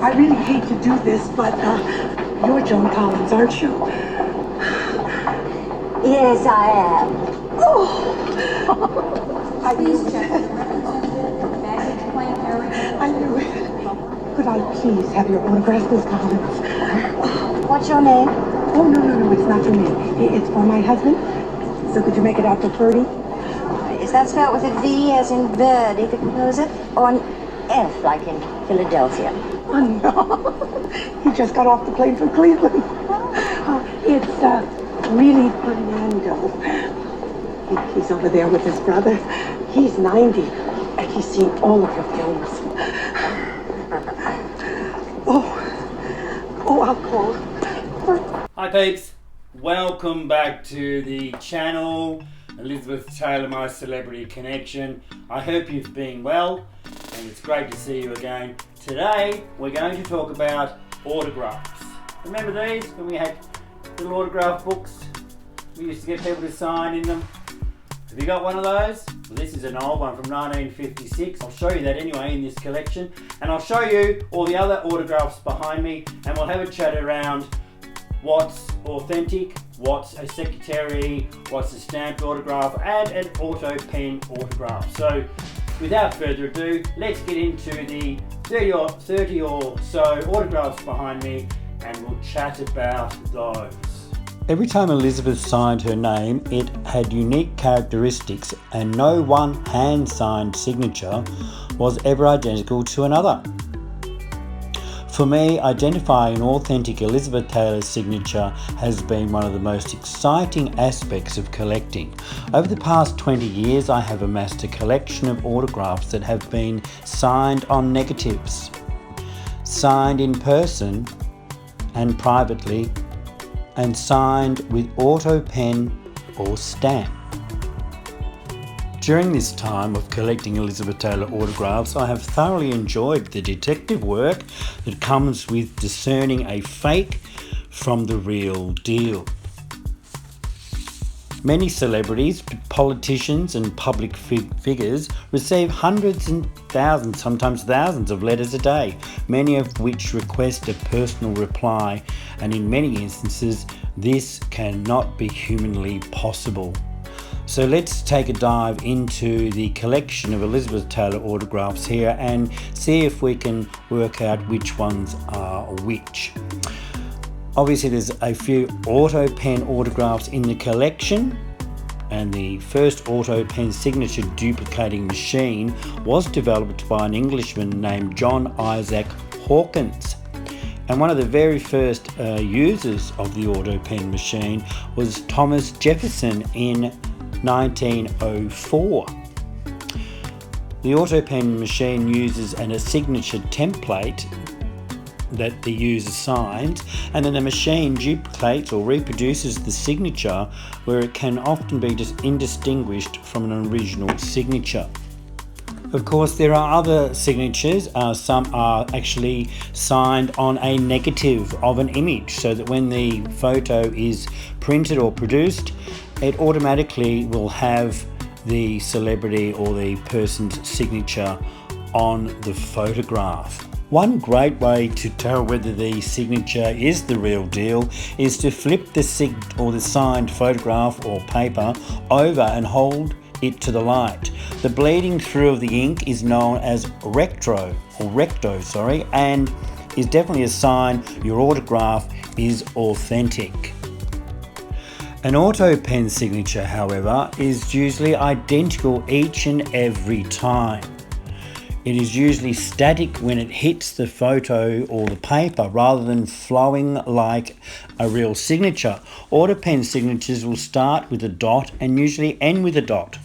I really hate to do this, but you're Joan Collins, aren't you? Yes, I am. Oh! I Please knew check it. the representative baggage claim area. I knew it. Could I please have your autograph, Miss Collins? What's your name? Oh, no, it's not for me. It's for my husband. So could you make it out to Ferdy? Is that spelled with a V as in Verdi, the composer? Or an F like in Philadelphia? Oh, no. He just got off the plane from Cleveland. It's really Fernando. He's over there with his brother. He's 90, and he's seen all of your films. Oh, I'll call. Hi peeps, welcome back to the channel, Elizabeth Taylor, My Celebrity Connection. I hope you've been well, and it's great to see you again. Today we're going to talk about autographs. Remember these, when we had little autograph books? We used to get people to sign in them. Have you got one of those? Well, this is an old one from 1956. I'll show you that anyway in this collection, and I'll show you all the other autographs behind me, and we'll have a chat around what's authentic, what's a secretary, what's a stamped autograph, and an auto pen autograph. So without further ado, let's get into the 30 or so autographs behind me, and we'll chat about those. Every time Elizabeth signed her name, it had unique characteristics, and no one hand-signed signature was ever identical to another. For me, identifying an authentic Elizabeth Taylor signature has been one of the most exciting aspects of collecting. Over the past 20 years, I have amassed a collection of autographs that have been signed on negatives, signed in person and privately, and signed with auto pen or stamp. During this time of collecting Elizabeth Taylor autographs, I have thoroughly enjoyed the detective work that comes with discerning a fake from the real deal. Many celebrities, politicians and public figures receive hundreds and thousands, sometimes thousands of letters a day, many of which request a personal reply, and in many instances this cannot be humanly possible. So let's take a dive into the collection of Elizabeth Taylor autographs here and see if we can work out which ones are which. Obviously there's a few auto pen autographs in the collection, and the first auto pen signature duplicating machine was developed by an Englishman named John Isaac Hawkins. And one of the very first users of the auto pen machine was Thomas Jefferson in 1904. The auto pen machine uses a signature template that the user signs, and then the machine duplicates or reproduces the signature where it can often be just indistinguished from an original signature. Of course, there are other signatures. Some are actually signed on a negative of an image, so that when the photo is printed or produced, it automatically will have the celebrity or the person's signature on the photograph. One great way to tell whether the signature is the real deal is to flip the signed photograph or paper over and hold it to the light. The bleeding through of the ink is known as recto, and is definitely a sign your autograph is authentic. An auto pen signature, however, is usually identical each and every time. It is usually static when it hits the photo or the paper rather than flowing like a real signature. Auto pen signatures will start with a dot and usually end with a dot,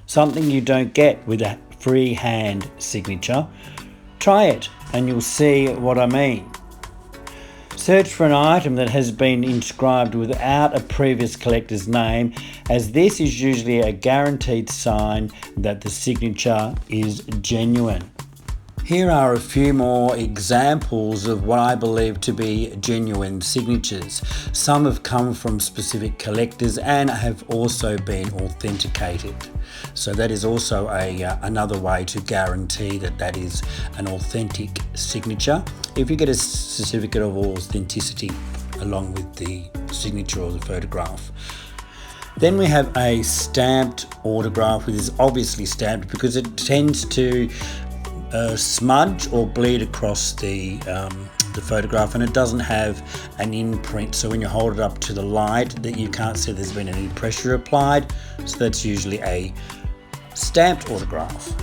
something you don't get with a freehand signature. Try it and you'll see what I mean. Search for an item that has been inscribed without a previous collector's name, as this is usually a guaranteed sign that the signature is genuine. Here are a few more examples of what I believe to be genuine signatures. Some have come from specific collectors and have also been authenticated. So that is also another way to guarantee that that is an authentic signature. If you get a certificate of authenticity along with the signature or the photograph. Then we have a stamped autograph, which is obviously stamped because it tends to smudge or bleed across the photograph, and it doesn't have an imprint, so when you hold it up to the light that you can't see there's been any pressure applied, so that's usually a stamped autograph.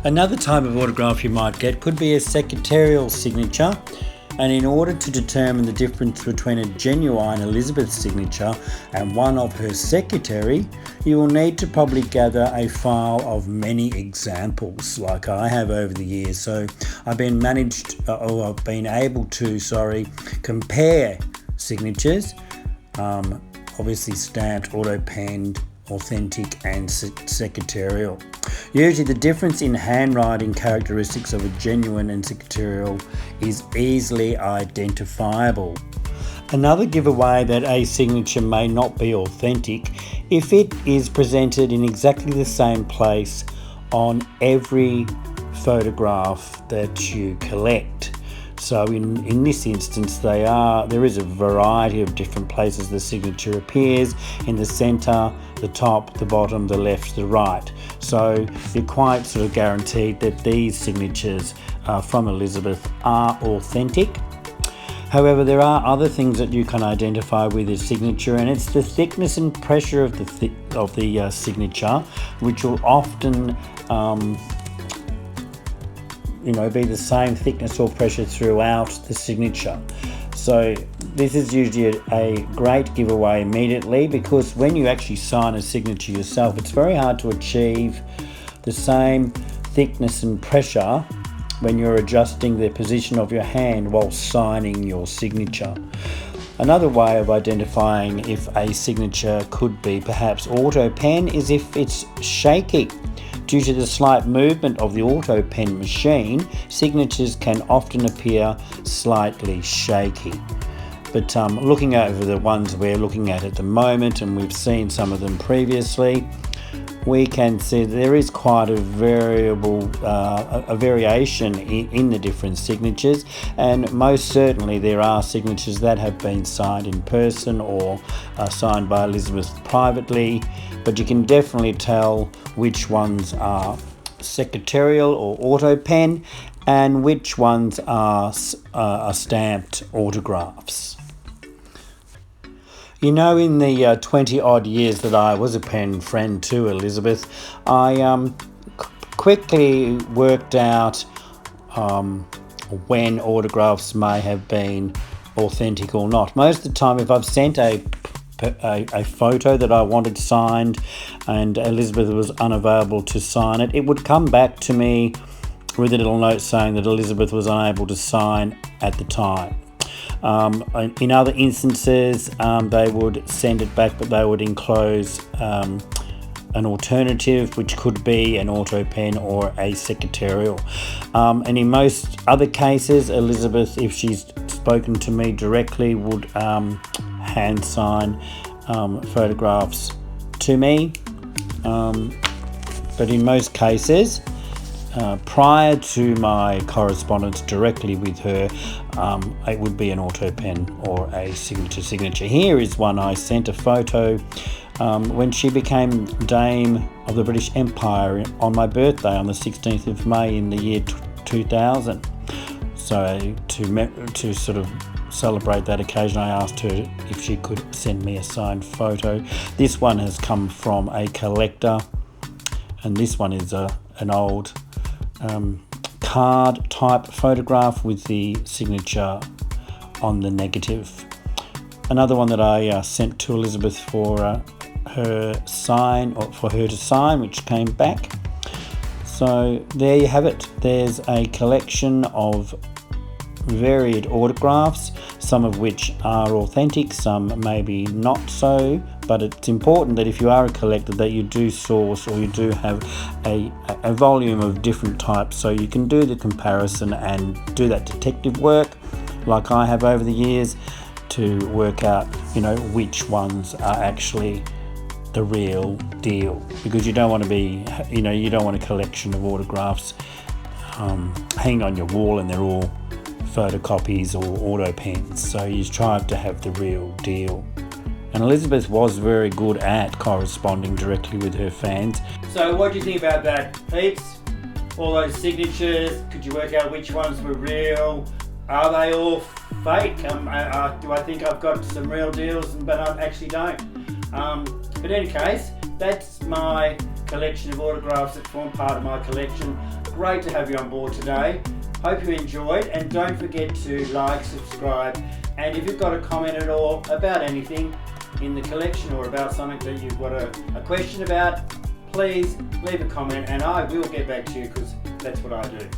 Another type of autograph you might get could be a secretarial signature, and in order to determine the difference between a genuine Elizabeth signature and one of her secretary, you will need to probably gather a file of many examples like I have over the years. So I've been able to compare signatures, obviously stamped, auto-penned, authentic and secretarial. Usually the difference in handwriting characteristics of a genuine and secretarial is easily identifiable. Another giveaway that a signature may not be authentic if it is presented in exactly the same place on every photograph that you collect. So in this instance there is a variety of different places the signature appears: in the centre, the top, the bottom, the left, the right. So you're quite sort of guaranteed that these signatures from Elizabeth are authentic. However, there are other things that you can identify with a signature, and it's the thickness and pressure of the signature, which will often be the same thickness or pressure throughout the signature. So this is usually a great giveaway immediately, because when you actually sign a signature yourself, it's very hard to achieve the same thickness and pressure when you're adjusting the position of your hand while signing your signature. Another way of identifying if a signature could be perhaps auto pen is if it's shaky. Due to the slight movement of the auto pen machine, signatures can often appear slightly shaky. But looking over the ones we're looking at the moment, and we've seen some of them previously, we can see there is quite a variation in the different signatures, and most certainly there are signatures that have been signed in person or signed by Elizabeth privately, but you can definitely tell which ones are secretarial or auto pen and which ones are stamped autographs. In the 20 odd years that I was a pen friend to Elizabeth, I quickly worked out when autographs may have been authentic or not. Most of the time, if I've sent a photo that I wanted signed and Elizabeth was unavailable to sign it, it would come back to me with a little note saying that Elizabeth was unable to sign at the time. In other instances, they would send it back, but they would enclose an alternative, which could be an auto pen or a secretarial. And in most other cases, Elizabeth, if she's spoken to me directly, would hand sign photographs to me. But in most cases, prior to my correspondence directly with her, it would be an auto pen or a signature. Here is one I sent a photo when she became Dame of the British Empire on my birthday on the 16th of May in the year 2000. So to sort of celebrate that occasion, I asked her if she could send me a signed photo. This one has come from a collector, and this one is an old card type photograph with the signature on the negative. Another one that I sent to Elizabeth for her to sign, which came back. So there you have it. There's a collection of varied autographs, some of which are authentic, some maybe not so, But it's important that if you are a collector that you do source, or you do have a volume of different types, so you can do the comparison and do that detective work like I have over the years to work out, you know, which ones are actually the real deal, because you don't want to be, you know, you don't want a collection of autographs hanging on your wall and they're all photocopies or auto pens. So you try to have the real deal. And Elizabeth was very good at corresponding directly with her fans. So what do you think about that, peeps? All those signatures, could you work out which ones were real? Are they all fake? Do I think I've got some real deals, but I actually don't? But in any case, that's my collection of autographs that form part of my collection. Great to have you on board today. Hope you enjoyed, and don't forget to like, subscribe, and if you've got a comment at all about anything in the collection or about something that you've got a question about, please leave a comment and I will get back to you, because that's what I do.